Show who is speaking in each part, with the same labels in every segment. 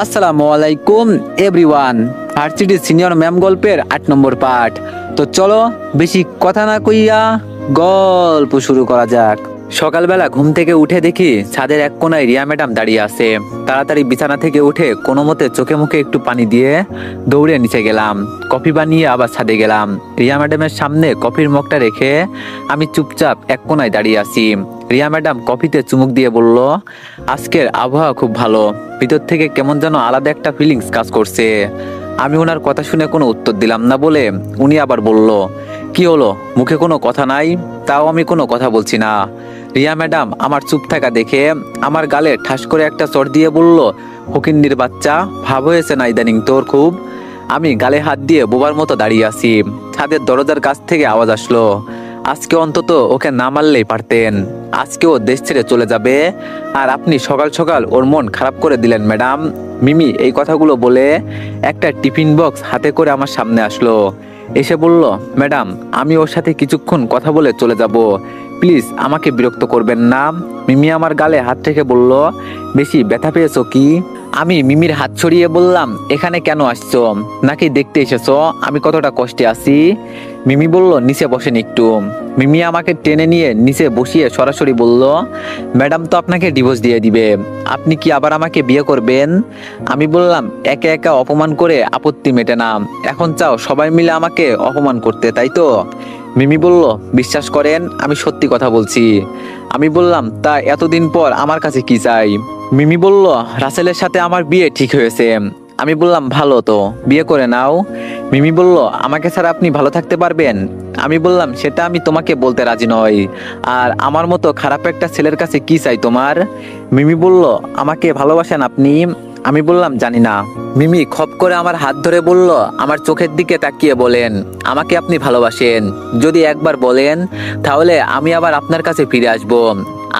Speaker 1: আসসালামু আলাইকুম everyone. Varsity senior ma'am গল্পের ৮ নম্বর পার্ট। তো চলো বেশি কথা না কইয়া গল্প শুরু করা যাক। সকালবেলা ঘুম থেকে উঠে দেখি ছাদের এক কোনায় রিয়া ম্যাডাম দাঁড়িয়ে আছে। তাড়াতাড়ি বিছানা থেকে উঠে কোনো মতে চোখে মুখে একটু পানি দিয়ে দৌড়ে নিচে গেলাম। কফি বানিয়ে আবার ছাদে গেলাম। রিয়া ম্যাডামের সামনে কফির মগটা রেখে আমি চুপচাপ এক কোনায় দাঁড়িয়ে আছি। রিয়া ম্যাডাম কফিতে চুমুক দিয়ে বলল, আজকের আবহাওয়া খুব ভালো। ভিতর থেকে কেমন যেন আলাদা একটা ফিলিংস কাজ করছে। আমি ওনার কথা শুনে কোনো উত্তর দিলাম না বলে উনি আবার বলল, কি হলো, মুখে কোনো কথা নাই? তাও আমি কোনো কথা বলছি না। রিয়া ম্যাডাম আমার চুপ থাকা দেখে আমার গালে ঠাস করে একটা চড় দিয়ে বলল, ফকিন্নির বাচ্চা, ভাব হয়েছে না ইদানিং তোর খুব? আমি গালে হাত দিয়ে বোবার মতো দাঁড়িয়ে আছি। ছাদের দরজার কাছ থেকে আওয়াজ আসলো, আজকে অন্তত ওকে না মারলেই পারতেন। আজকে ও দেশ ছেড়ে চলে যাবে, আর আপনি সকাল সকাল ওর মন খারাপ করে দিলেন ম্যাডাম। মিমি এই কথাগুলো বলে একটা টিফিন বক্স হাতে করে আমার সামনে আসলো। এসে বলল, ম্যাডাম আমি ওর সাথে কিছুক্ষণ কথা বলে চলে যাব, প্লিজ আমাকে বিরক্ত করবেন না। মিমি আমার গালে হাত রেখে বলল, বেশি ব্যথা পেয়েছো কি? আমি মিমির হাত ছড়িয়ে বললাম, এখানে কেন আসছো? নাকি দেখতে এসেছো আমি কতটা কষ্টে আছি? মিমি বলল, নিচে বসেন একটু। মিমি আমাকে টেনে নিয়ে নিচে বসিয়ে সরাসরি বলল, ম্যাডাম তো আপনাকে ডিভোর্স দিয়ে দিবে, আপনি কি আবার আমাকে বিয়ে করবেন? আমি বললাম, একা একা অপমান করে আপত্তি মেটে না, এখন চাও সবাই মিলে আমাকে অপমান করতে, তাই তো? মিমি বলল, বিশ্বাস করেন আমি সত্যি কথা বলছি। আমি বললাম, তা এতদিন পর আমার কাছে কি চাই? মিমি বলল, রাসেলের সাথে আমার বিয়ে ঠিক হয়েছে। আমি বললাম, ভালো তো, বিয়ে করে নাও। মিমি বলল, আমাকে ছাড়া আপনি ভালো থাকতে পারবেন? আমি বললাম, সেটা আমি তোমাকে বলতে রাজি নই। আর আমার মতো খারাপ একটা ছেলের কাছে কি চাই তোমার? মিমি বলল, আমাকে ভালোবাসেন আপনি? আমি বললাম, জানি না। মিমি খপ করে আমার হাত ধরে বলল, আমার চোখের দিকে তাকিয়ে বলেন, আমাকে আপনি ভালোবাসেন? যদি একবার বলেন তাহলে আমি আবার আপনার কাছে ফিরে আসব।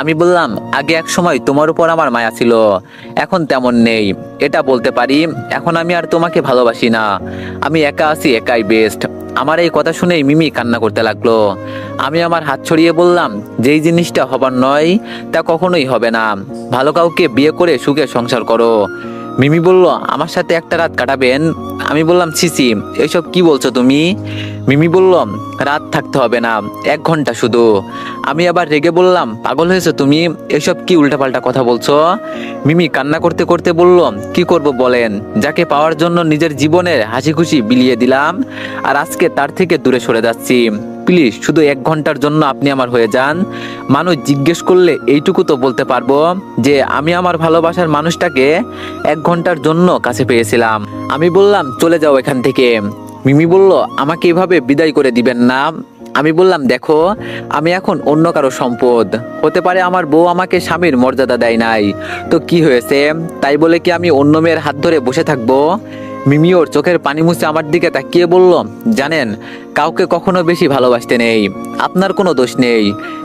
Speaker 1: আমি বললাম, আগে এক সময় তোমার উপর আমার মায়া ছিল, এখন তেমন নেই, এটা বলতে পারি। এখন আমি আর তোমাকে ভালোবাসি না, আমি একা আছি, একাই বেস্ট। আমার এই কথা শুনেই মিমি কান্না করতে লাগলো। আমি আমার হাত ছড়িয়ে বললাম, যেই জিনিসটা হবার নয় তা কখনোই হবে না। ভালো কাউকে বিয়ে করে সুখে সংসার করো। মিমি বলল, আমার সাথে একটা রাত কাটাবেন? আমি বললাম, ছিছি, এসব কি বলছো তুমি? মিমি বলল, রাত থাকতে হবে না, 1 ঘন্টা শুধু। আমি আবার রেগে বললাম, পাগল হয়েছো তুমি? এসব কি উল্টাপাল্টা কথা বলছো? মিমি কান্না করতে করতে বলল, কি করব বলেন? যাকে পাওয়ার জন্য নিজের জীবনের হাসি খুশি বিলিয়ে দিলাম, আর আজকে তার থেকে দূরে সরে যাচ্ছি। প্লিজ শুধু 1 ঘন্টার জন্য আপনি আমার হয়ে যান। মানুষ জিজ্ঞেস করলে এইটুকু তো বলতে পারবো যে আমি আমার ভালোবাসার মানুষটাকে 1 ঘন্টার জন্য কাছে পেয়েছিলাম। আমি বললাম, চলে যাও এখান থেকে। মিমি বলল, আমাকে এভাবে বিদায় করে দিবেন না। আমি বললাম, দেখো, আমি এখন অন্য কারো সম্পদ। হতে পারে আমার বউ আমাকে স্বামীর মর্যাদা দেয় নাই, তো কি হয়েছে? তাই বলে কি আমি অন্য মেয়ের হাত ধরে বসে থাকবো? মিমি ওর চোখের পানি মুছে আমার দিকে তাকিয়ে বলল, জানেন, কাউকে কখনো বেশি ভালোবাসতে নেই, আপনার কোনো দোষ নেই।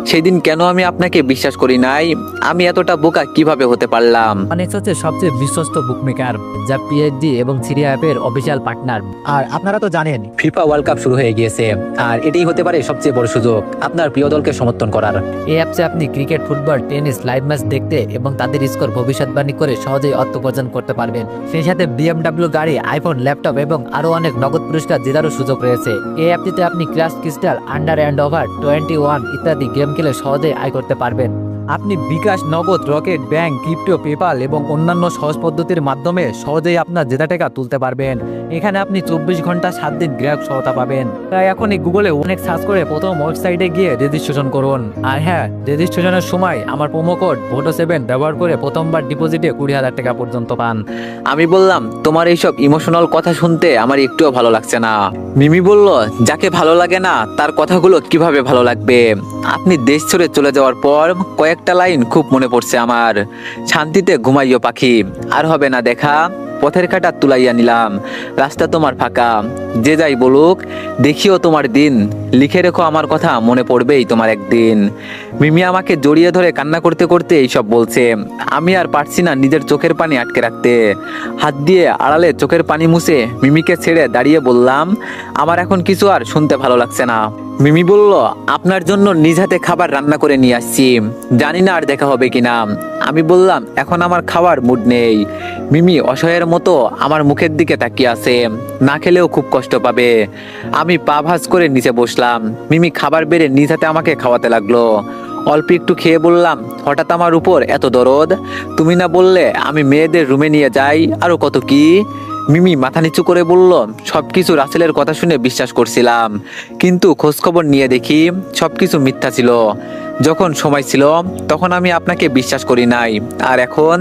Speaker 1: সেদিন কেন আমি আপনাকে বিশ্বাস করি নাই? আমি এতটা বোকা কিভাবে হতে পারলাম?
Speaker 2: অনেক্স হচ্ছে সবচেয়ে বিশ্বস্ত বুকমেকার, যা পিএইচডি এবং সিরিয়া অ্যাপের অফিসিয়াল পার্টনার। আর আপনারা তো জানেন ফিফা ওয়ার্ল্ড কাপ শুরু হয়ে গিয়েছে, আর এটাই হতে পারে সবচেয়ে বড় সুযোগ আপনার প্রিয় দলকে সমর্থন করার। এই অ্যাপসে আপনি cricket, football, tennis live match দেখতে এবং তাদের স্কোর ভবিষ্যৎবাণী করে সহজেই অর্থ উপার্জন করতে পারবেন। সেই সাথে BMW গাড়ি, আইফোন, ল্যাপটপ এবং আরো অনেক নগদ পুরস্কার জেতারও সুযোগ রয়েছে। এই অ্যাপটিতে আপনি crush crystal, under and over 21 ইত্যাদি গেম খেলে সহজেই আয় করতে পারবেন। আপনি বিকাশ, নগদ, রকেট, ব্যাংক, ক্রিপ্টো, পেপাল এবং অন্যান্য সহজ পদ্ধতির মাধ্যমে সহজেই আপনার জেতা টাকা তুলতে পারবেন। এখানে আপনি 24 ঘন্টা 7 দিন গ্রাহক সহায়তা পাবেন। তাই এখনই গুগলে অনেক সার্চ করে প্রথম ওয়েবসাইটে গিয়ে রেজিস্ট্রেশন করুন। আর হ্যাঁ, রেজিস্ট্রেশনের সময় আমার প্রোমো কোড VOTO7 ব্যবহার করে প্রথমবার ডিপোজিটে 20,000 টাকা পর্যন্ত পান।
Speaker 1: আমি বললাম, তোমার এইসব ইমোশনাল কথা শুনতে আমার একটুও ভালো লাগছে না। মিমি বলল, যাকে ভালো লাগে না তার কথাগুলো কিভাবে ভালো লাগবে? আপনি দেশ ছেড়ে চলে যাওয়ার পর কয়েকটা লাইন খুব মনে পড়ছে আমার। শান্তিতে ঘুমাইও পাখি, আর হবে না দেখা, পথের কাঁটা তুলাইয়া নিলাম, রাস্তা তোমার ফাঁকা, যে যাই বলুক, দেখিও তোমার দিন, লিখে রেখো আমার কথা, মনে পড়বেই তোমার একদিন। মিমি আমাকে জড়িয়ে ধরে কান্না করতে করতে এইসব বলছে। আমি আর পারছি না নিজের চোখের পানি আটকে রাখতে। হাত দিয়ে আড়ালে চোখের পানি মুছে মিমিকে ছেড়ে দাঁড়িয়ে বললাম, আমার এখন কিছু আর শুনতে ভালো লাগছে না। মিমি বলল, আপনার জন্য নিজ হাতে খাবার রান্না করে নিয়ে আসছি, জানি না আর দেখা হবে কিনা। আমি বললাম, এখন আমার খাওয়ার মুড নেই। মিমি অসহায়ের মতো আমার মুখের দিকে তাকিয়ে আছে, না খেলেও খুব কষ্ট পাবে। আমি পা ভাঁজ করে নিচে বসলাম। মিমি খাবার বেড়ে নিজ হাতে আমাকে খাওয়াতে লাগলো। অল্প একটু খেয়ে বললাম, হঠাৎ আমার উপর এত দরদ? তুমি না বললে আমি মেয়েদের রুমে নিয়ে যাই, আরো কত কি। মিমি মাথা নিচু করে বলল, সবকিছু রাসেলের কথা শুনে বিশ্বাস করছিলাম, কিন্তু খোঁজখবর নিয়ে দেখি সবকিছু মিথ্যা ছিল। যখন সময় ছিল তখন আমি আপনাকে বিশ্বাস করি নাই, আর এখন?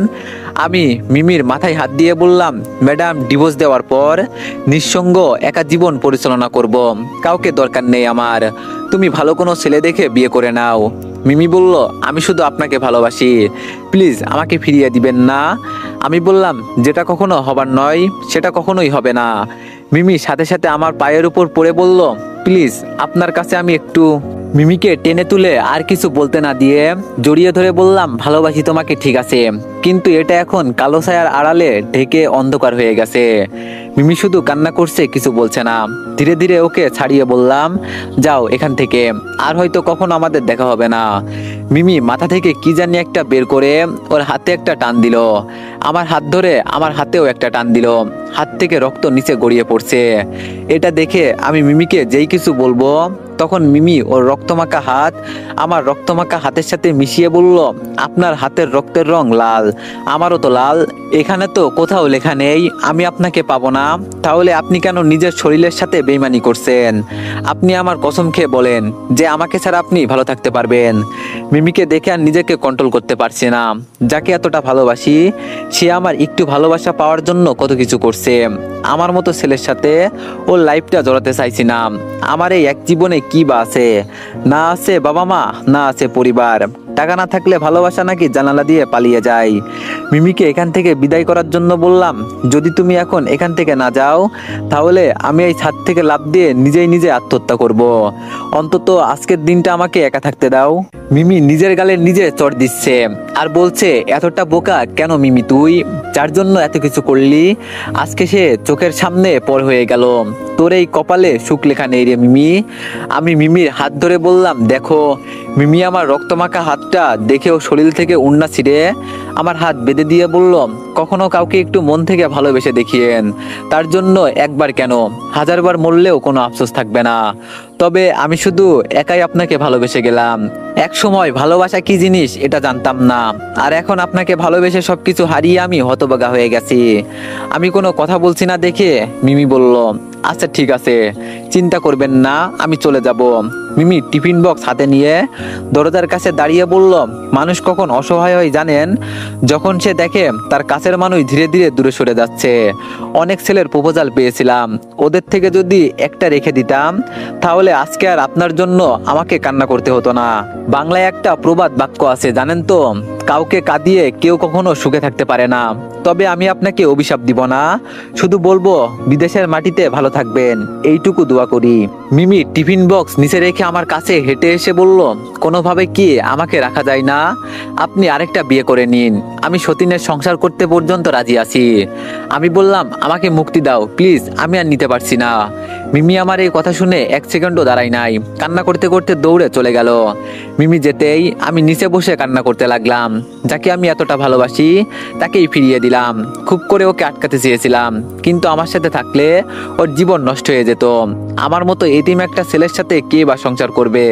Speaker 1: আমি মিমির মাথায় হাত দিয়ে বললাম, ম্যাডাম, ডিভোর্স দেওয়ার পর নিঃসঙ্গ একা জীবন পরিচালনা করব, কাউকে দরকার নেই আমার। তুমি ভালো কোনো ছেলে দেখে বিয়ে করে নাও। মিমি বলল, আমি শুধু আপনাকে ভালোবাসি, প্লিজ আমাকে ফিরিয়ে দিবেন না। আমি বললাম, যেটা কখনো হবার নয় সেটা কখনোই হবে না। মিমি সাথে সাথে আমার পায়ের উপর পড়ে বলল, প্লিজ আপনার কাছে আমি একটু। মিমিকে টেনে তুলে আর কিছু বলতে না দিয়ে জড়িয়ে ধরে বললাম, ভালোবাসি তোমাকে ঠিক আছে, কিন্তু এটা এখন কালো ছায়ার আড়ালে ঢেকে অন্ধকার হয়ে গেছে। মিমি শুধু কান্না করছে, কিছু বলছে না। ধীরে ধীরে ওকে ছাড়িয়ে বললাম, যাও এখান থেকে, আর হয়তো কখনো আমাদের দেখা হবে না। মিমি মাথা থেকে কি জানি একটা বের করে ওর হাতে একটা টান দিল। আমার হাত ধরে আমার হাতেও একটা টান দিল। হাত থেকে রক্ত নিচে গড়িয়ে পড়ছে। এটা দেখে আমি মিমিকে যেই কিছু বলবো, তখন মিমি ওর রক্তমাখা হাত আমার রক্তমাখা হাতের সাথে মিশিয়ে বলল, আপনার হাতের রক্তের রং লাল, আমারও তো লাল। এখানে তো কোথাও লেখা নেই আমি আপনাকে পাবো না, তাহলে আপনি কেন নিজের শরীরের সাথে বেইমানি করছেন? আপনি আমার কসম খেয়ে বলেন যে আমাকে ছাড়া আপনি ভালো থাকতে পারবেন। মিমিকে দেখে আর নিজেকে কন্ট্রোল করতে পারছি না। যাকে এতটা ভালোবাসি সে আমার একটু ভালোবাসা পাওয়ার জন্য কত কিছু করছে। আমার মতো ছেলের সাথে ওর লাইফটা জড়াতে চাইছি না। আমার এই এক জীবনে কি বা আছে? না আছে বাবা মা, না আছে পরিবার। টাকা না থাকলে ভালোবাসা নাকি জানালা দিয়ে পালিয়ে যায়। মিমিকে এখান থেকে বিদায় করার জন্য বললাম, যদি তুমি এখন এখান থেকে না যাও তাহলে আমি এই ছাদ থেকে লাফ দিয়ে নিজেই নিজে আত্মহত্যা করব। অন্তত আজকের দিনটা আমাকে একা থাকতে দাও। মিমি নিজের গালে নিজে চড় দিচ্ছে আর বলছে, এতটা বোকা কেন মিমি তুই, যার জন্য এত কিছু করলি, আজকে সে চোখের সামনে পর হয়ে গেল। তোর এই কপালে সুখ লেখা নেই রে মিমি। আমি মিমির হাত ধরে বললাম, দেখো। মিমি আমার রক্তমাখা হাতটা দেখেও শরীর থেকে উন্না ছিঁড়ে আমার হাত বেঁধে দিয়ে বলল, কখনো কাউকে একটু মন থেকে ভালোবেসে দেখিয়েন, তার জন্য একবার কেন 1000 বার মরলেও কোনো আফসোস থাকবে না। তবে আমি শুধু একাই আপনাকে ভালোবেসে গেলাম। এক সময় ভালোবাসা কি জিনিস এটা জানতাম না, আর এখন আপনাকে ভালোবেসে সবকিছু হারিয়ে আমি হতবাগা হয়ে গেছি। আমি কোনো কথা বলছি না দেখে মিমি বলল, আচ্ছা ঠিক আছে, চিন্তা করবেন না, আমি চলে যাব। মিমি টিফিন বক্স হাতে নিয়ে দরজার কাছে দাঁড়িয়ে বলল, মানুষ কখন অসহায় হয় জানেন? যখন সে দেখে তার কাছের মানুষ ধীরে ধীরে দূরে সরে যাচ্ছে। অনেক ছেলের প্রপোজাল পেয়েছিলাম, ওদের থেকে যদি একটা রেখে দিতাম তাহলে আজকে আর আপনার জন্য আমাকে কান্না করতে হতো না। বাংলায় একটা প্রবাদ বাক্য আছে জানেন তো, কাউকে কাঁদিয়ে কেউ কখনো সুখে থাকতে পারে না। তবে আমি আপনাকে অভিশাপ দিব না, শুধু বলবো বিদেশের মাটিতে ভালো থাকবেন, এইটুকু দোয়া করি। মিমি টিফিন বক্স নিচে রেখে আমার কাছে হেঁটে এসে বলল, কোনোভাবে কি আমাকে রাখা যায় না? আপনি আরেকটা বিয়ে করে নিন, আমি সতীনের সংসার করতে পর্যন্ত রাজি আছি। আমি বললাম, আমাকে মুক্তি দাও প্লিজ, আমি আর নিতে পারছি না। মিমি আমার এই কথা শুনে এক সেকেন্ডও দাঁড়াই নাই, কান্না করতে করতে দৌড়ে চলে গেল। মিমি যেতেই আমি নিচে বসে কান্না করতে লাগলাম। যাকে আমি এতটা ভালোবাসি তাকেই ফিরিয়ে দিলাম। খুব করে ওকে আটকাতে চেয়েছিলাম, কিন্তু আমার সাথে থাকলে ওর জীবন নষ্ট হয়ে যেত। আমার মতো এতিম একটা ছেলের সাথে কে বা সংসার করবে?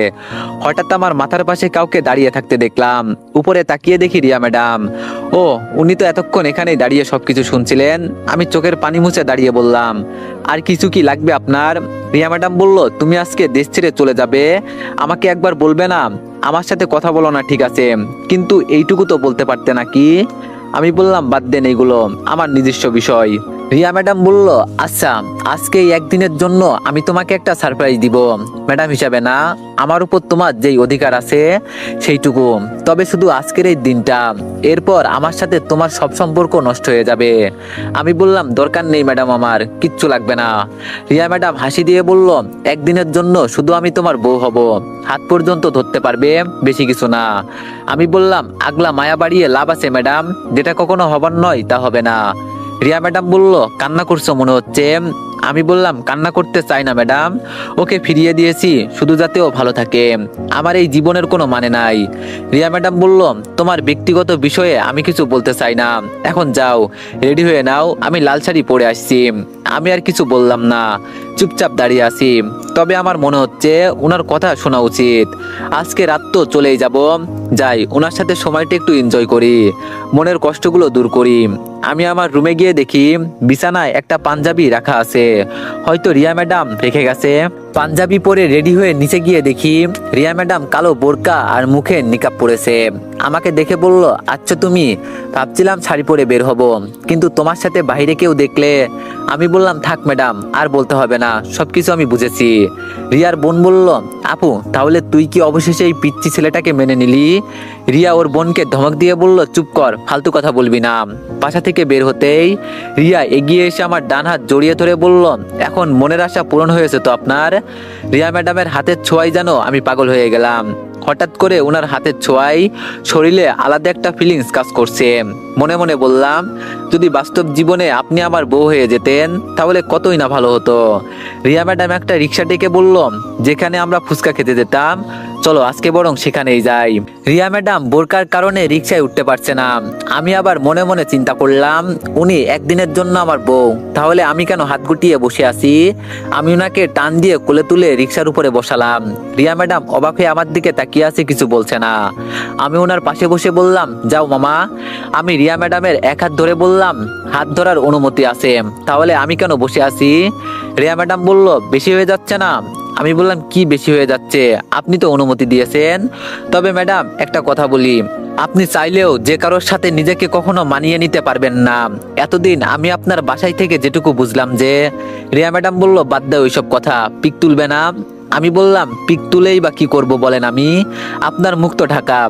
Speaker 1: হঠাৎ আমার মাথার পাশে কাউকে দাঁড়িয়ে থাকতে দেখলাম। উপরে তাকিয়ে দেখি রিয়া ম্যাডাম। ও, উনি তো এতক্ষণ এখানেই দাঁড়িয়ে সবকিছু শুনছিলেন। আমি চোখের পানি মুছে দাঁড়িয়ে বললাম, আর কিছু কি লাগবে আপনার? রিয়া ম্যাডাম বলল, তুমি আজকে দেশ ছেড়ে চলে যাবে, আমাকে একবার বলবে না? আমার সাথে কথা বলো না ঠিক আছে, কিন্তু এইটুকু তো বলতে পারতে নাকি? আমি বললাম, বাদ দেন এগুলো, আমার নিজস্ব বিষয়। রিয়া ম্যাডাম বলল, আচ্ছা আজকে এই একদিনের জন্য আমি তোমাকে একটা সারপ্রাইজ দিব ম্যাডাম হিসাবে না, আমার উপর তোমার যেই অধিকার আছে সেইটুকু, তবে শুধু আজকের এই দিনটা, এরপর আমার সাথে তোমার সব সম্পর্ক নষ্ট হয়ে যাবে। আমি বললাম, দরকার নেই ম্যাডাম, আমার কিচ্ছু লাগবে না। রিয়া ম্যাডাম হাসি দিয়ে বলল, একদিনের জন্য শুধু আমি তোমার বউ হব, হাত পর্যন্ত ধরতে পারবে, বেশি কিছু না। আমি বললাম, আগলা মায়া বাড়িয়ে লাভ আছে ম্যাডাম, যেটা কখনো হবার নয় তা হবে না। রিয়া ম্যাডাম বলল, কান্না করছো মনে হচ্ছে। আমি বললাম, কান্না করতে চাই না ম্যাডাম, ওকে ফিরিয়ে দিয়েছি শুধু যাতে ও ভালো থাকে, আমার এই জীবনের কোনো মানে নাই। রিয়া ম্যাডাম বলল, তোমার ব্যক্তিগত বিষয়ে আমি কিছু বলতে চাই না, এখন যাও রেডি হয়ে নাও, আমি লাল শাড়ি পরে আসছি। আমি আর কিছু বললাম না, চুপচাপ দাঁড়িয়ে আছি। তবে আমার মনে হচ্ছে ওনার কথা শোনা উচিত। আজকে রাত তো চলেই যাব, যাই ওনার সাথে সময়টা একটু এনজয় করি, মনের কষ্টগুলো দূর করি। আমি আমার রুমে গিয়ে দেখি বিছানায় একটা পাঞ্জাবি রাখা আছে, হয়তো রিয়া ম্যাডাম রেখে গেছে। পাঞ্জাবি পরে রেডি হয়ে নিচে গিয়ে দেখি রিয়া ম্যাডাম কালো বোরকা আর মুখে নিকাব পরেছে। আমাকে দেখে বলল, আচ্ছা তুমি, ভাবছিলাম শাড়ি পরে বের হব, কিন্তু তোমার সাথে বাইরে কেউ দেখলে। আমি বললাম, থাক ম্যাডাম, আর বলতে হবে না, সবকিছু আমি বুঝেছি। রিয়ার বোন বলল, আপু তাহলে তুই কি অবশেষে এই পিচ্চি ছেলেটাকে মেনে নিলি? রিয়া ওর বোনকে ধমক দিয়ে বলল, চুপ কর, ফালতু কথা বলবি না। বাসা থেকে বের হতেই রিয়া এগিয়ে এসে আমার ডান হাত জড়িয়ে ধরে বলল, এখন মনের আশা পূরণ হয়েছে তো আপনার? রিয়া ম্যাডামের হাতের ছোঁয়ায় যেন আমি পাগল হয়ে গেলাম। হঠাৎ করে ওনার হাতের ছোঁয়ায় শরীরে আলাদা একটা ফিলিংস কাজ করছে। মনে মনে বললাম, যদি বাস্তব জীবনে আপনি আমার বউ হয়ে যেতেন তাহলে কতই না ভালো হতো। রিয়া ম্যাডাম একটা রিক্সা ডেকে বলল, যেখানে আমরা ফুচকা খেতে যেতাম, চলো আজকে বরং সেখানেই যাই। রিয়া ম্যাডাম বোরকার কারণে রিক্সায় উঠতে পারছে না। আমি আবার মনে মনে চিন্তা করলাম, উনি একদিনের জন্য আমার বউ, তাহলে আমি কেন হাত গুটিয়ে বসে আছি? আমি ওনাকে টান দিয়ে কোলে তুলে রিক্সার উপরে বসালাম। রিয়া ম্যাডাম অবাক হয়ে আমার দিকে তাকিয়ে আছে, কিছু বলছে না। আমি ওনার পাশে বসে বললাম, যাও মামা। আমি রিয়া ম্যাডামের এক হাত ধরে বললাম, হাত ধরার অনুমতি আছে, তাহলে আমি কেন বসে আছি? রিয়া ম্যাডাম বলল, বেশি হয়ে যাচ্ছে না? আমি বললাম, কি বেশি হয়ে যাচ্ছে? আপনি তো অনুমতি দিয়েছেন। তবে ম্যাডাম একটা কথা বলি, আপনি চাইলেও যে কারোর সাথে নিজেকে কখনো মানিয়ে নিতে পারবেন না। এতদিন আমি আপনার বাসায় থেকে যেটুকু বুঝলাম যে। রিয়া ম্যাডাম বলল, বাদ দাও ওইসব কথা, পিক তুলবে না। আমি বললাম, পিক তুলেই বা কি করব বলেন, আমি আপনার মুখ তো ঢাকা।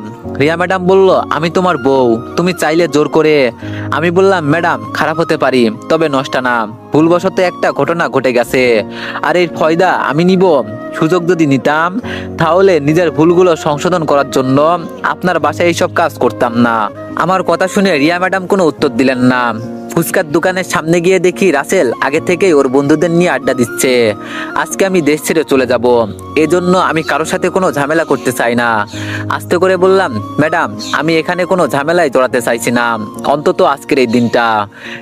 Speaker 1: রিয়া ম্যাডাম বলল, আমি তোমার বউ, তুমি চাইলে জোর করে। আমি বললাম, ম্যাডাম খারাপ হতে পারি, তবে নষ্ট না, ভুলবশত একটা ঘটনা ঘটে গেছে, আর এর ফয়দা আমি নিব। সুযোগ যদি নিতাম তাহলে নিজের ভুলগুলো সংশোধন করার জন্য আপনার বাসায় এইসব কাজ করতাম না। আমার কথা শুনে রিয়া ম্যাডাম কোনো উত্তর দিলেন না। ফুচকার দোকানের সামনে গিয়ে দেখি রাসেল আগে থেকেই ওর বন্ধুদের নিয়ে আড্ডা দিচ্ছে। আজকে আমি দেশ ছেড়ে চলে যাব, এজন্য আমি কারোর সাথে কোনো ঝামেলা করতে চাই না। আস্তে করে বললাম, ম্যাডাম আমি এখানে কোনো ঝামেলায় জড়াতে চাইছি না, অন্তত আজকের এই দিনটা।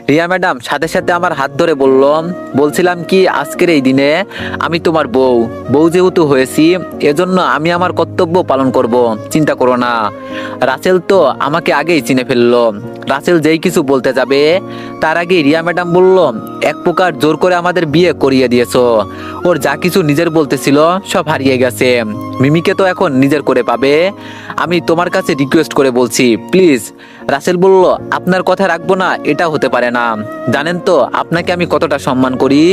Speaker 1: রিয়া ম্যাডাম সাথে সাথে আমার হাত ধরে বলছিলাম কি, আজকের এই দিনে আমি তোমার বউ, বউ যেহেতু হয়েছি এজন্য আমি আমার কর্তব্য পালন করব, চিন্তা করো না। রাসেল তো আমাকে আগেই চিনে ফেললো। রাসেল যেই কিছু বলতে যাবে তার আগে রিয়া ম্যাডাম বলল, এক প্রকার জোর করে আমাদের বিয়ে করিয়ে দিয়েছো, ওর যা কিছু নিজের বলতেছিল সব হারিয়ে গেছে, মিমিকে তো এখন নিজের করে পাবে। আমি তোমার কাছে রিকোয়েস্ট করে বলছি প্লিজ। রাসেল বলল, আপনার কথা রাখবো না এটা হতে পারে না, জানেন তো আপনাকে আমি কতটা সম্মান করি,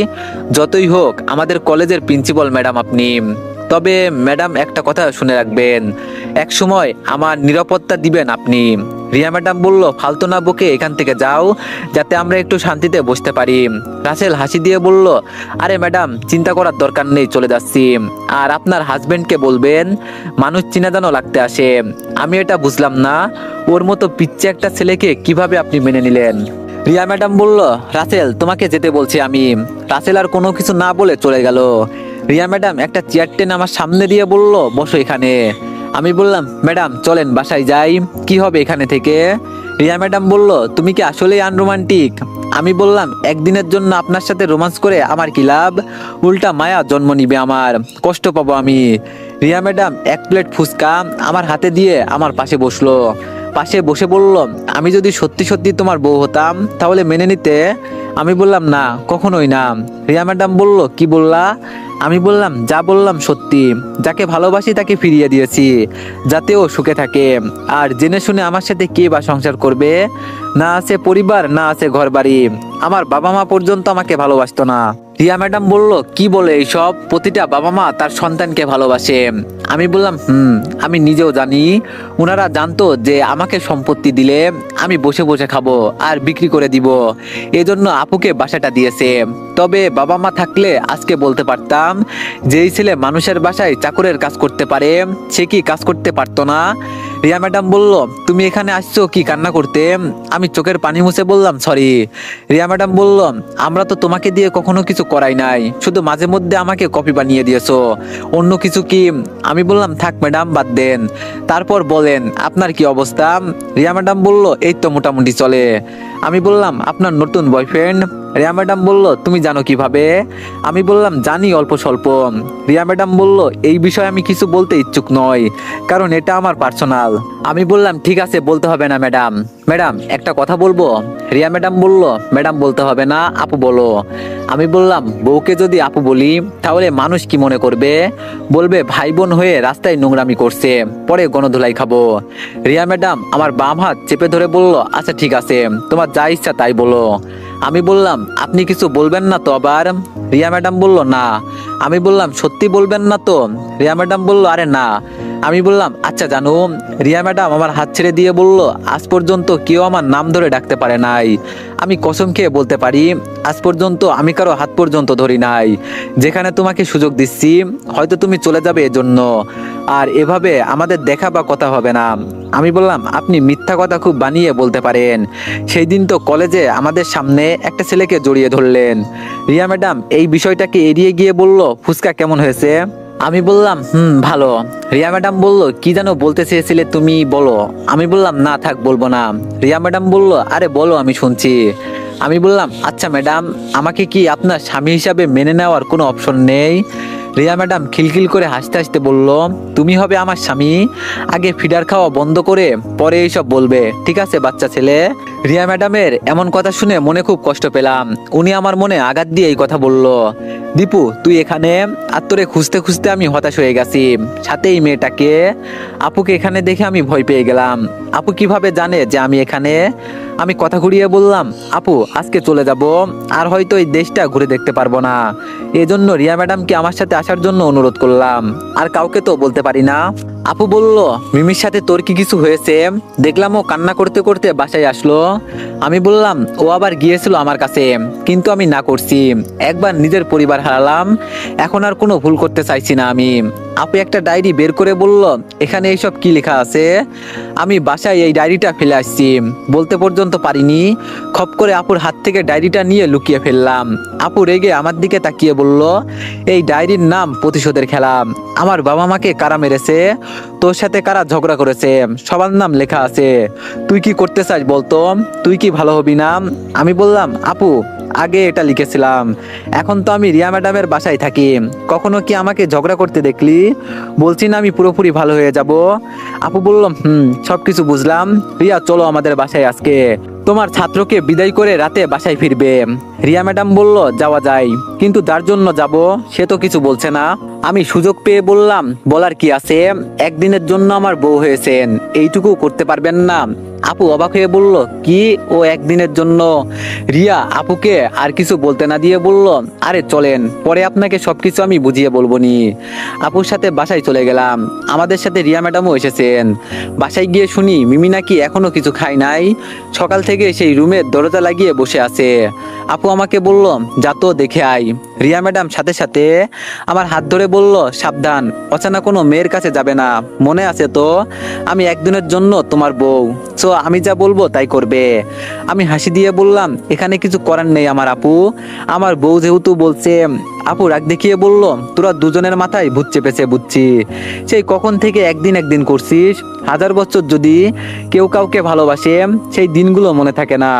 Speaker 1: যতই হোক আমাদের কলেজের প্রিন্সিপাল ম্যাডাম আপনি। তবে ম্যাডাম একটা কথা শুনে রাখবেন, এক সময় আমার নিরাপত্তা দিবেন আপনি। রিয়া ম্যাডাম বলল, ফালতু না বকে এখান থেকে যাও, যাতে আমরা একটু শান্তিতে বসতে পারি। রাসেল হাসি দিয়ে বলল, আরে ম্যাডাম চিন্তা করার দরকার নেই, চলে যাচ্ছি। আর আপনার হাজবেন্ডকে বলবেন মানুষ চিনা জানো লাগতে আসে। আমি এটা বুঝলাম না, ওর মতো পিচ্ছে একটা ছেলেকে কিভাবে আপনি মেনে নিলেন? রিয়া ম্যাডাম বলল, রাসেল তোমাকে যেতে বলছি আমি। রাসেল আর কোনো কিছু না বলে চলে গেল। রিয়া ম্যাডাম একটা চেয়ার টেনে আমার সামনে দিয়ে বলল, বসো এখানে। আমি বললাম, ম্যাডাম চলেন বাসায় যাই, কি হবে এখানে থেকে? রিয়া ম্যাডাম বলল, তুমি কি আসলেই আনরোমান্টিক? আমি বললাম, একদিনের জন্য আপনার সাথে রোমান্স করে আমার কি লাভ? উল্টা মায়া জন্ম নিবে, আমার কষ্ট পাবো আমি। রিয়া ম্যাডাম এক প্লেট ফুচকা আমার হাতে দিয়ে আমার পাশে বসলো। পাশে বসে বলল, আমি যদি সত্যি সত্যি তোমার বউ হতাম তাহলে মেনে নিতে? আমি বললাম, না কখনোই না। রিয়া ম্যাডাম বলল, কি বললা? আমি বললাম, যা বললাম সত্যি। যাকে ভালোবাসি তাকে ফিরিয়ে দিয়েছি, যাতে ও সুখে থাকে। আর জেনে শুনে আমার সাথে কে বা সংসার করবে? না আছে পরিবার, না আছে ঘরবাড়ি। আমার বাবা মা পর্যন্ত আমাকে ভালোবাসতো না। রিয়া ম্যাডাম বলল, কি বলে এইসব? প্রতিটা বাবা মা তার সন্তানকে ভালোবাসে। আমি বললাম, আমি নিজেও জানি। ওনারা জানতো যে আমাকে সম্পত্তি দিলে আমি বসে বসে খাবো আর বিক্রি করে দিব, এজন্য আপুকে বাসাটা দিয়েছে। তবে বাবা মা থাকলে আজকে বলতে পারতাম, যেই ছেলে মানুষের বাসায় চাকরের কাজ করতে পারে সে কি কাজ করতে পারতো না? রিয়া ম্যাডাম বলল, তুমি এখানে আসছো কি কান্না করতে? আমি চোখের পানি মুছে বললাম, সরি। রিয়া ম্যাডাম বলল, আমরা তো তোমাকে দিয়ে কখনো কিছু করাই নাই, শুধু মাঝে মধ্যে আমাকে কপি বানিয়ে দিয়েছো, অন্য কিছু কি? আমি বললাম, থাক ম্যাডাম, বাদ দেন। তারপর বলেন আপনার কি অবস্থা? রিয়া ম্যাডাম বলল, এই তো মোটামুটি চলে। আমি বললাম, আপনার নতুন বয়ফ্রেন্ড? রিয়া ম্যাডাম বলল, তুমি জানো কিভাবে? আমি বললাম, জানি অল্প স্বল্প। রিয়া ম্যাডাম বলল, এই বিষয়ে আমি কিছু বলতে ইচ্ছুক নই, কারণ এটা আমার পার্সোনাল। আমি বললাম, ঠিক আছে, বলতে হবে না ম্যাডাম। ম্যাডাম, একটা কথা বলবো? রিয়া ম্যাডাম বলল, ম্যাডাম বলতে হবে না, আপু বলো। আমি বললাম, বউকে যদি আপু বলি তাহলে মানুষ কি মনে করবে? বলবে ভাই বোন হয়ে রাস্তায় নোংরামি করছে, পরে গণধুলাই খাবো। রিয়া ম্যাডাম আমার বাম হাত চেপে ধরে বলল, আচ্ছা ঠিক আছে, তোমার যা ইচ্ছা তাই বলো। আমি বললাম, আপনি কিছু বলবেন না তো আবার? রিয়া ম্যাডাম বলল, না। আমি বললাম, সত্যি বলবেন না তো? রিয়া ম্যাডাম বলল, আরে না। আমি বললাম, আচ্ছা জানো। রিয়া ম্যাডাম আমার হাত ছেড়ে দিয়ে বলল, আজ পর্যন্ত কেউ আমার নাম ধরে ডাকতে পারে নাই। আমি কসম খেয়ে বলতে পারি, আজ পর্যন্ত আমি কারো হাত পর্যন্ত ধরি নাই। যেখানে তোমাকে সুযোগ দিচ্ছি, হয়তো তুমি চলে যাবে এজন্য, আর এভাবে আমাদের দেখা বা কথা হবে না। আমি বললাম, আপনি মিথ্যা কথা খুব বানিয়ে বলতে পারেন। সেই দিন তো কলেজে আমাদের সামনে একটা ছেলেকে জড়িয়ে ধরলেন। রিয়া ম্যাডাম এই বিষয়টাকে এড়িয়ে গিয়ে বলল, ফুচকা কেমন হয়েছে? আমি বললাম, ভালো। রিয়া ম্যাডাম বলল, কি যেন বলতে চেয়েছিলে তুমি, বলো। আমি বললাম, না থাক, বলবো না। রিয়া ম্যাডাম বলল, আরে বলো, আমি শুনছি। আমি বললাম, আচ্ছা ম্যাডাম, আমাকে কি আপনার স্বামী হিসাবে মেনে নেওয়ার কোনো অপশন নেই? রিয়া ম্যাডাম খিলখিল করে হাসতে হাসতে বলল, তুমি হবে আমার স্বামী? আগে ফিডার খাওয়া বন্ধ করে পরে এইসব বলবে, ঠিক আছে বাচ্চা ছেলে? রিয়া ম্যাডামের এমন কথা শুনে মনে খুব কষ্ট পেলাম। উনি আমার মনে আঘাত দিয়ে এই কথা বলল। দীপু, তুই এখানে? আর তোরে খুঁজতে খুঁজতে আমি হতাশ হয়ে গেছি, সাথে এই মেয়েটাকে। আপুকে এখানে দেখে আমি ভয় পেয়ে গেলাম। আপু কিভাবে জানে যে আমি এখানে? আমি কথা ঘুরিয়ে বললাম, আপু আজকে চলে যাব, আর হয়তো এই দেশটা ঘুরে দেখতে পারবো না। এজন্য রিয়া ম্যাডামকে আমার সাথে আসার জন্য অনুরোধ করলাম, আর কাউকে তো বলতে পারি না। আপু বলল, মিমির সাথে তোর কি কিছু হয়েছে? দেখলাম ও কান্না করতে করতে বাসায় আসলো। আমি বললাম, ও আবার গিয়েছিল আমার কাছে, কিন্তু আমি না করছি। একবার নিজের পরিবার হারালাম, এখন আর কোনো ভুল করতে চাইছি না আমি। আপু একটা ডায়েরি বের করে বলল, এখানে এইসব কি লেখা আছে? আমি বাসায় এই ডায়েরিটা ফেলে আসছি, বলতে পর্যন্ত পারিনি। খপ করে আপুর হাত থেকে ডায়েরিটা নিয়ে লুকিয়ে ফেললাম। আপু রেগে আমার দিকে তাকিয়ে বলল, এই ডায়েরির নাম প্রতিশোধের খেলা। আমার বাবা মাকে কারা মেরেছে, তোর সাথে কারা ঝগড়া করেছে, সবার নাম লেখা আছে। তুই কি করতে চাস বলতো? তুই কি ভালো হবি না? আমি বললাম, আপু আগে এটা লিখেছিলাম, এখন তো আমি রিয়া ম্যাডামের বাসায় থাকি, কখনো কি আমাকে ঝগড়া করতে দেখলি? বলছি না আমি পুরোপুরি ভালো হয়ে যাব। আপু বলল, সবকিছু বুঝলাম। রিয়া চলো আমাদের বাসায় আজকে, তোমার ছাত্রকে বিদায় করে রাতে বাসায় ফিরবে। রিয়া ম্যাডাম বলল, যাওয়া যায়, কিন্তু যার জন্য যাব সে তো কিছু বলছে না। আমি সুযোগ পেয়ে বললাম, বলার কি আছে, একদিনের জন্য আমার বউ হয়েছেন, এইটুকু করতে পারবেন না? আপু অবাক হয়ে বলল, কি ও একদিনের জন্য? রিয়া আপুকে আর কিছু বলতে না দিয়ে বলল, আরে চলেন, পরে আপনাকে সবকিছু আমি বুঝিয়ে বলবো নি। আপুর সাথে বাসায় চলে গেলাম। আমাদের সাথে রিয়া ম্যাডামও এসেছেন। বাসায় গিয়ে শুনি মিমি নাকি এখনো কিছু খায় নাই, সকাল থেকে সেই রুমের দরজা লাগিয়ে বসে আছে। আপু আমাকে বলল, যা তো দেখে আয়। রিয়া ম্যাডাম সাথে সাথে আমার হাত ধরে বলল, সাবধান, অচেনা কোনো মেয়ের কাছে যাবে না, মনে আছে তো? আমি একদিনের জন্য তোমার বউ, সো আমি যা বলবো তাই করবে। আমি হাসি দিয়ে বললাম, এখানে কিছু করার নেই আমার আপু, আমার বউ যেহেতু বলছে। আপু রাগ দেখিয়ে বলল, তোরা দুজনের মাথায় ভূত চেপেছে বুঝছি, সেই কখন থেকে একদিন একদিন করছিস। 1000 বছর যদি কেউ কাউকে ভালোবাসে, সেই দিনগুলো মনে থাকে না,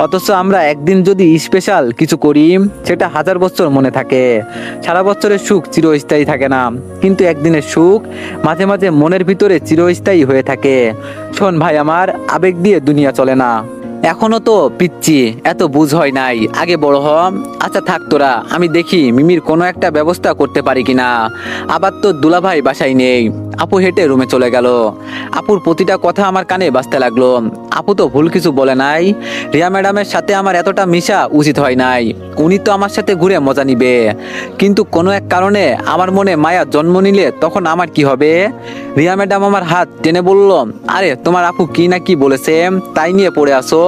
Speaker 1: অথচ আমরা একদিন যদি স্পেশাল কিছু করি সেটা 1000 বছর মনে থাকে। সারা বছরের সুখ চিরস্থায়ী থাকে না, কিন্তু একদিনের সুখ মাঝে মাঝে মনের ভিতরে চিরস্থায়ী হয়ে থাকে। শোন ভাই আমার, আবেগ দিয়ে দুনিয়া চলে না। এখনো তো পিচ্ছি, এত বুঝ হয় নাই, আগে বড় হ। আচ্ছা থাক তোরা, আমি দেখি মিমির কোনো একটা ব্যবস্থা করতে পারি কিনা। আবার তো দুলাভাই বাসায় নেই। আপু হেঁটে রুমে চলে গেল। আপুর প্রতিটা কথা আমার কানে বাজতে লাগলো। আপু তো ভুল কিছু বলে নাই। রিয়া ম্যাডামের সাথে আমার এতটা মিশা উচিত হয় নাই। উনি তো আমার সাথে ঘুরে মজা নিবে, কিন্তু কোনো এক কারণে আমার মনে মায়া জন্ম নিলে তখন আমার কি হবে? রিয়া ম্যাডাম আমার হাত টেনে বলল, আরে তোমার আপু কি না কি বলেছে তাই নিয়ে পড়ে আসো,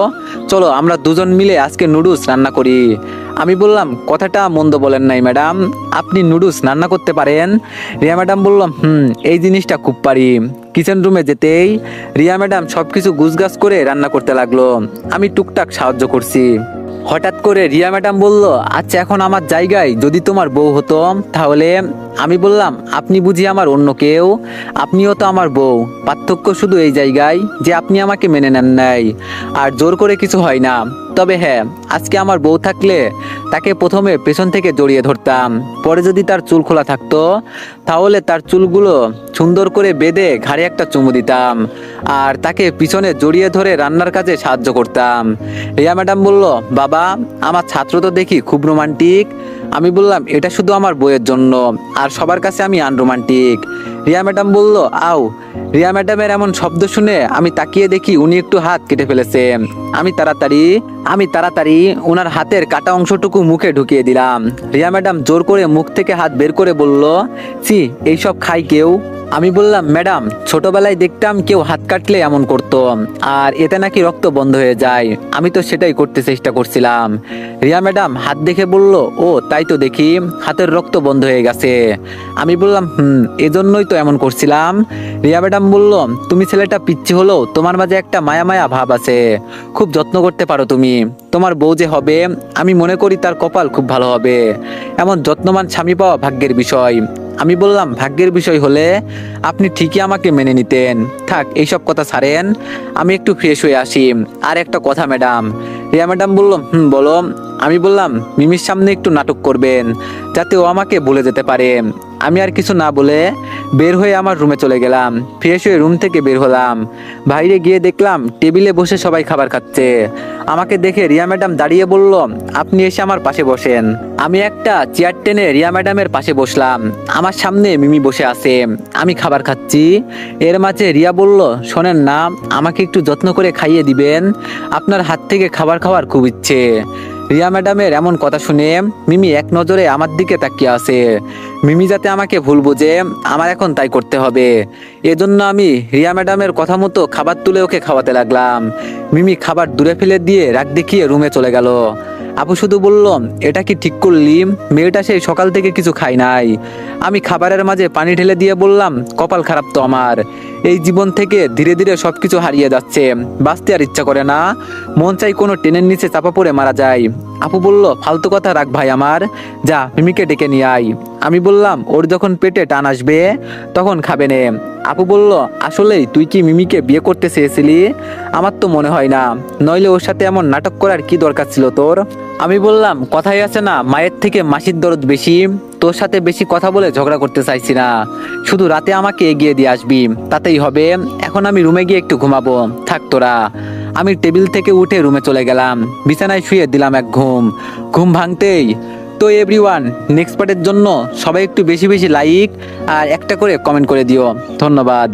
Speaker 1: চলো আমরা দুজন মিলে আজকে নুডলস রান্না করি। আমি বললাম, কথাটা মন্দ বলেন নাই ম্যাডাম, আপনি নুডলস রান্না করতে পারেন? রিয়া ম্যাডাম বলল, এই জিনিসটা খুব পারি। কিচেন রুমে যেতেই রিয়া ম্যাডাম সবকিছু গুছগাছ করে রান্না করতে লাগলো। আমি টুকটাক সাহায্য করছি। হঠাৎ করে রিয়া ম্যাডাম বলল, আচ্ছা এখন আমার জায়গায় যদি তোমার বউ হতো তাহলে? আমি বললাম, আপনি বুঝি আমার অন্য কেউ? আপনিও তো আমার বউ, পার্থক্য শুধু এই জায়গায় যে আপনি আমাকে মেনে নেন নাই। আর জোর করে কিছু হয় না। তবে হ্যাঁ, আজকে আমার বউ থাকলে তাকে প্রথমে পেছন থেকে জড়িয়ে ধরতাম, পরে যদি তার চুল খোলা থাকতো তাহলে তার চুলগুলো সুন্দর করে বেঁধে ঘাড়ে একটা চুমু দিতাম, আর তাকে পিছনে জড়িয়ে ধরে রান্নার কাজে সাহায্য করতাম। রিয়া ম্যাডাম বলল, বাবা আমার ছাত্র তো দেখি খুব রোমান্টিক। আমি বললাম, এটা শুধু আমার বইয়ের জন্য, আর সবার কাছে আমি আনরোমান্টিক। রিয়া ম্যাডাম বলল, আও। রিয়া ম্যাডামের এমন শব্দ শুনে আমি তাকিয়ে দেখি উনি একটু হাত কেটে ফেলেছে। আমি তাড়াতাড়ি ওনার হাতের কাটা অংশটুকু মুখে ঢুকিয়ে দিলাম। রিয়া ম্যাডাম জোর করে মুখ থেকে হাত বের করে বলল, ছি, এইসব খাই কেউ? আমি বললাম, ম্যাডাম ছোটবেলায় দেখতাম কেউ হাত কাটলে এমন করতো, আর এতে নাকি রক্ত বন্ধ হয়ে যায়। আমি তো সেটাই করতে চেষ্টা করছিলাম। রিয়া ম্যাডাম হাত দেখে বলল, ও তাই তো দেখি, হাতের রক্ত বন্ধ হয়ে গেছে। আমি বললাম, এজন্যই তো এমন করছিলাম। রিয়া ম্যাডাম বলল, তুমি ছেলেটা পিচ্ছি হলো তোমার মাঝে একটা মায়া মায়া ভাব আছে, খুব যত্ন করতে পারো তুমি। তোমার বউ যে হবে আমি মনে করি তার কপাল খুব ভালো হবে। এমন যত্নবান স্বামী পাওয়া ভাগ্যের বিষয়। আমি বললাম, ভাগ্যের বিষয় হলে আপনি ঠিকই আমাকে মেনে নিতেন। থাক এইসব কথা ছাড়েন, আমি একটু ফ্রেশ হয়ে আসি। আর একটা কথা ম্যাডাম। রিয়া ম্যাডাম বলল, বলো। আমি বললাম, মিমির সামনে একটু নাটক করবেন যাতে ও আমাকে ভুলে যেতে পারে। আমি আর কিছু না বলে বের হয়ে আমার রুমে চলে গেলাম। ফ্রেশ হয়ে রুম থেকে বের হলাম। বাইরে গিয়ে দেখলাম টেবিলে বসে সবাই খাবার খাচ্ছে। আমাকে দেখে রিয়া ম্যাডাম দাঁড়িয়ে বলল, আপনি এসে আমার পাশে বসেন। আমি একটা চেয়ার টেনে রিয়া ম্যাডামের পাশে বসলাম। আমার সামনে মিমি বসে আছে, আমি খাবার খাচ্ছি। এর মাঝে রিয়া বলল, শোনেন না, আমাকে একটু যত্ন করে খাইয়ে দিবেন, আপনার হাত থেকে খাবার খাওয়ার খুব ইচ্ছে। রিয়া ম্যাডামের এমন কথা শুনে মিমি এক নজরে আমার দিকে তাকিয়ে আছে। মিমি যাতে আমাকে ভুল বোঝে, আমার এখন তাই করতে হবে। এজন্য আমি রিয়া ম্যাডামের কথা মতো খাবার তুলে ওকে খাওয়াতে লাগলাম। মিমি খাবার দূরে ফেলে দিয়ে রাগ দেখিয়ে রুমে চলে গেল। আপু শুধু বলল, এটা কি ঠিক করলি? মেয়েটা সেই সকাল থেকে কিছু খাই নাই। আমি খাবারের মাঝে পানি ঢেলে দিয়ে বললাম, কপাল খারাপ তো আমার, এই জীবন থেকে ধীরে ধীরে সবকিছু হারিয়ে যাচ্ছে, বাঁচতে আর ইচ্ছা করে না, মন চাই কোনো টেনের নিচে চাপা পড়ে মারা যায়। আপু বলল, ফালতু কথা রাখ ভাই আমার, যা মিমিকে ডেকে নিয়ে আয়। আমি বললাম, ওর যখন পেটে টান আসবে তখন খাবে নে। আপু বলল, আসলেই তুই কি মিমিকে বিয়ে করতে চেয়েছিলি? আমার তো মনে হয় না, নইলে ওর সাথে এমন নাটক করার কি দরকার ছিল তোর? আমি বললাম, কথাই আছে না, মায়ের থেকে মাসির দরদ বেশি। তোর সাথে বেশি কথা বলে ঝগড়া করতে চাইছি না, শুধু রাতে আমাকে এগিয়ে দিয়ে আসবি, তাতেই হবে। এখন আমি রুমে গিয়ে একটু ঘুমাবো, থাক তোরা। আমি টেবিল থেকে উঠে রুমে চলে গেলাম, বিছানায় শুয়ে দিলাম এক ঘুম। ঘুম ভাঙতেই তো এভরিওয়ান, নেক্সট পার্টের জন্য সবাই একটু বেশি বেশি লাইক আর একটা করে কমেন্ট করে দিও। ধন্যবাদ।